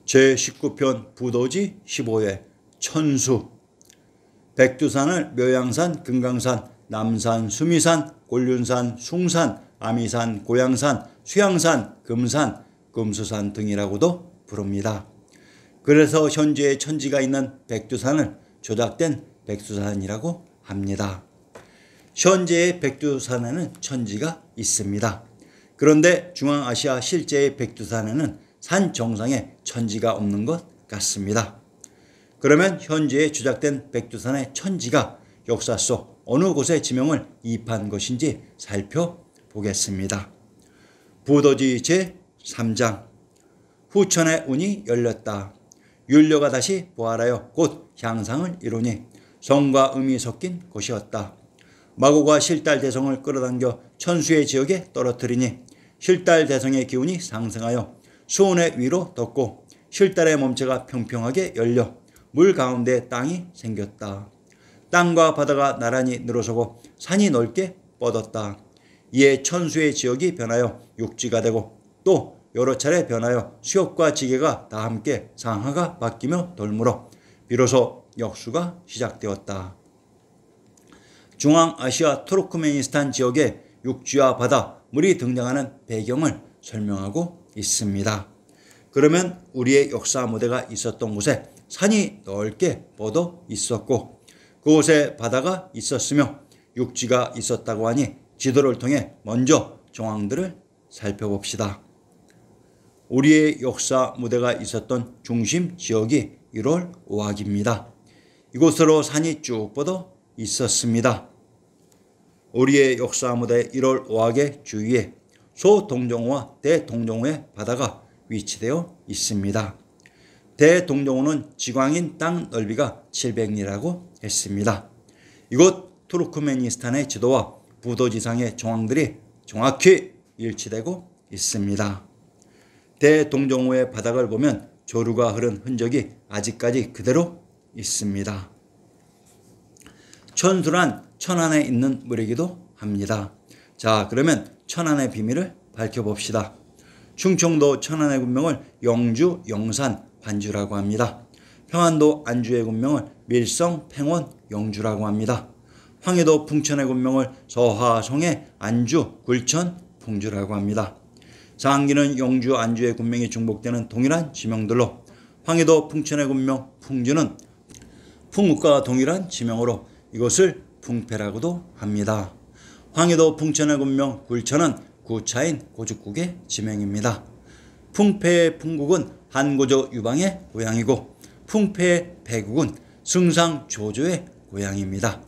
제19편 부도지 15회 천수. 백두산을 묘양산, 금강산, 남산, 수미산, 곤륜산, 숭산, 아미산, 고양산, 수양산, 금산, 금수산 등이라고도 부릅니다. 그래서 현재의 천지가 있는 백두산을 조작된 백두산이라고 합니다. 현재의 백두산에는 천지가 있습니다. 그런데 중앙아시아 실제의 백두산에는 산 정상에 천지가 없는 것 같습니다. 그러면 현재의 조작된 백두산의 천지가 역사 속 어느 곳의 지명을 이입한 것인지 살펴보겠습니다. 부도지 제3장. 후천의 운이 열렸다. 율려가 다시 부활하여 곧 향상을 이루니 성과 음이 섞인 곳이었다. 마고가 실달 대성을 끌어당겨 천수의 지역에 떨어뜨리니 실달 대성의 기운이 상승하여 수온의 위로 덮고 실달의 몸체가 평평하게 열려 물 가운데 땅이 생겼다. 땅과 바다가 나란히 늘어서고 산이 넓게 뻗었다. 이에 천수의 지역이 변하여 육지가 되고 또 여러 차례 변하여 수역과 지계가 다 함께 상하가 바뀌며 돌물어 비로소 역수가 시작되었다. 중앙아시아 투르크메니스탄 지역에 육지와 바다, 물이 등장하는 배경을 설명하고 있습니다. 그러면 우리의 역사 무대가 있었던 곳에 산이 넓게 뻗어 있었고 그곳에 바다가 있었으며 육지가 있었다고 하니 지도를 통해 먼저 정황들을 살펴봅시다. 우리의 역사 무대가 있었던 중심 지역이 1월 5학입니다. 이곳으로 산이 쭉 뻗어 있었습니다. 우리의 역사 무대 1월 5학의 주위에 소동정호와 대동정호의 바다가 위치되어 있습니다. 대동정호는 지광인 땅 넓이가 700리라고 했습니다. 이곳 투르크메니스탄의 지도와 부도지상의 정황들이 정확히 일치되고 있습니다. 대동정호의 바닥을 보면 조류가 흐른 흔적이 아직까지 그대로 있습니다. 천수란 천안에 있는 물이기도 합니다. 자, 그러면 천안의 비밀을 밝혀봅시다. 충청도 천안의 군명을 영주, 영산, 관주라고 합니다. 평안도 안주의 군명을 밀성, 팽원, 영주라고 합니다. 황해도 풍천의 군명을 서하송의 안주, 굴천, 풍주라고 합니다. 상기는 영주, 안주의 군명이 중복되는 동일한 지명들로 황해도 풍천의 군명 풍주는 풍읍과 동일한 지명으로 이것을 풍패라고도 합니다. 황해도 풍천의 군명 굴천은 구차인 고죽국의 지명입니다. 풍패의 풍국은 한고조 유방의 고향이고 풍패의 배국은 승상 조조의 고향입니다.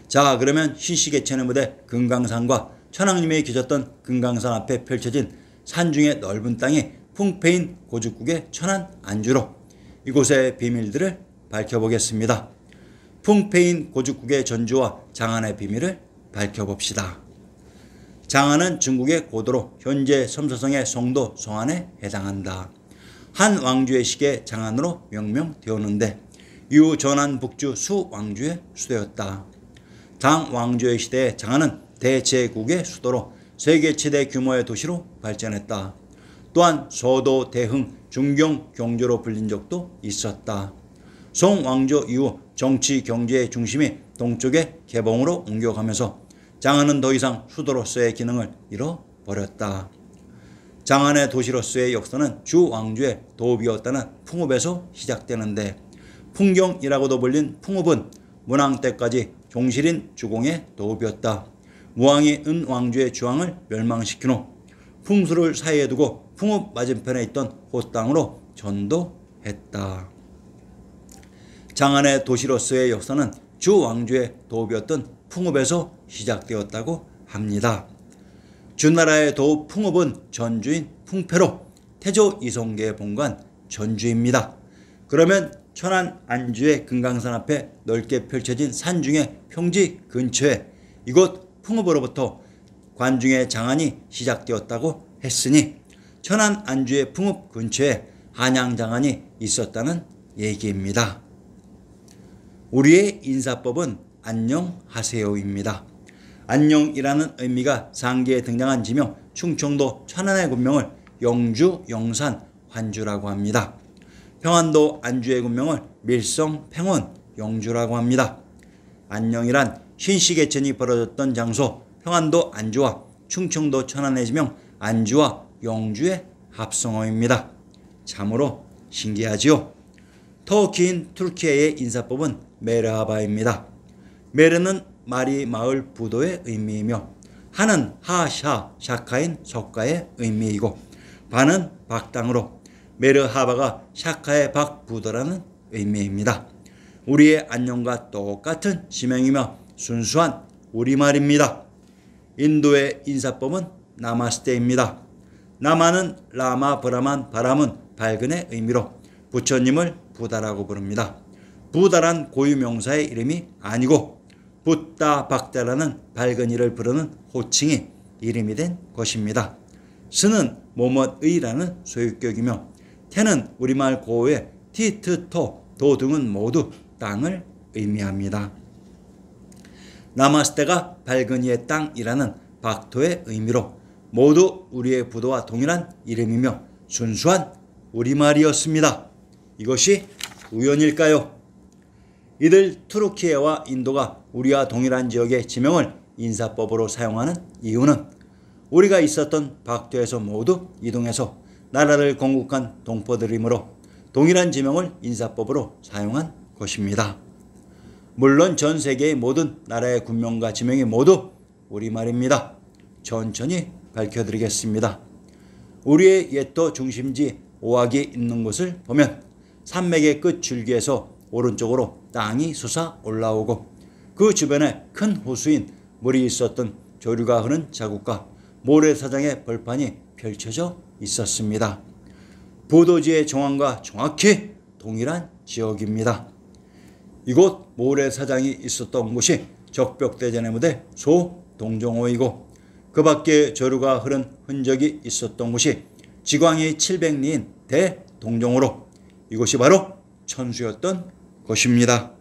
자, 그러면 신시계천의 무대 금강산과 천왕님이 계셨던 금강산 앞에 펼쳐진 산중의 넓은 땅이 풍패인 고죽국의 천안 안주로 이곳의 비밀들을 밝혀보겠습니다. 풍패인 고죽국의 전주와 장안의 비밀을 밝혀봅시다. 장안은 중국의 고도로 현재 섬서성의 송도 송안에 해당한다. 한 왕주의 시기에 장안으로 명명되었는데 이후 전한 북주 수 왕주의 수도였다. 당 왕조의 시대에 장안은 대제국의 수도로 세계 최대 규모의 도시로 발전했다. 또한 서도, 대흥, 중경, 경주로 불린 적도 있었다. 송 왕조 이후 정치, 경제의 중심이 동쪽의 개봉으로 옮겨가면서 장안은 더 이상 수도로서의 기능을 잃어버렸다. 장안의 도시로서의 역사는 주 왕주의 도읍이었다는 풍읍에서 시작되는데 풍경이라고도 불린 풍읍은 문왕 때까지 종실인 주공의 도읍이었다. 무왕이 은 왕주의 주왕을 멸망시킨 후 풍수를 사이에 두고 풍읍 맞은편에 있던 호땅으로 전도했다. 장안의 도시로서의 역사는 주 왕주의 도읍이었던 풍읍에서 시작되었다고 합니다. 주나라의 도읍 풍읍은 전주인 풍패로 태조 이성계의 본관 전주입니다. 그러면 천안 안주의 금강산 앞에 넓게 펼쳐진 산중의 평지 근처에 이곳 풍읍으로부터 관중의 장안이 시작되었다고 했으니 천안 안주의 풍읍 근처에 한양장안이 있었다는 얘기입니다. 우리의 인사법은 안녕하세요입니다. 안녕이라는 의미가 상기에 등장한 지명 충청도 천안의 군명을 영주, 영산, 관주라고 합니다. 평안도 안주의 군명을 밀성 평원 영주라고 합니다. 안영이란 신시개천이 벌어졌던 장소 평안도 안주와 충청도 천안의 지명 안주와 영주의 합성어입니다. 참으로 신기하지요. 터키인 튀르키예의 인사법은 메르하바입니다. 메르는 마리 마을 부도의 의미이며 하는 하샤 샤카인 석가의 의미이고 바는 박당으로 메르하바가 샤카의 박부도라는 의미입니다. 우리의 안녕과 똑같은 지명이며 순수한 우리말입니다. 인도의 인사법은 나마스테입니다. 나마는 라마 브라만 바람은 밝은의 의미로 부처님을 부다라고 부릅니다. 부다란 고유명사의 이름이 아니고 붓다 박다라는 밝은 이를 부르는 호칭이 이름이 된 것입니다. 스는 모못의라는 소유격이며 태는 우리말 고어의 티트토 도 등은 모두 땅을 의미합니다. 나마스테가 밝은 이의 땅이라는 박토의 의미로 모두 우리의 부도와 동일한 이름이며 순수한 우리말이었습니다. 이것이 우연일까요? 이들 튀르키예와 인도가 우리와 동일한 지역의 지명을 인사법으로 사용하는 이유는 우리가 있었던 박토에서 모두 이동해서 나라를 건국한 동포들이므로 동일한 지명을 인사법으로 사용한 것입니다. 물론 전 세계의 모든 나라의 군명과 지명이 모두 우리말입니다. 천천히 밝혀드리겠습니다. 우리의 옛도 중심지 오악이 있는 곳을 보면 산맥의 끝 줄기에서 오른쪽으로 땅이 솟아 올라오고 그 주변에 큰 호수인 물이 있었던 조류가 흐른 자국과 모래사장의 벌판이 펼쳐져 있었습니다. 부도지의 정황과 정확히 동일한 지역입니다. 이곳 모래사장이 있었던 곳이 적벽대전의 무대 소동정호이고 그 밖에 조류가 흐른 흔적이 있었던 곳이 지광이 700리인 대동정호로 이곳이 바로 천수였던 것입니다.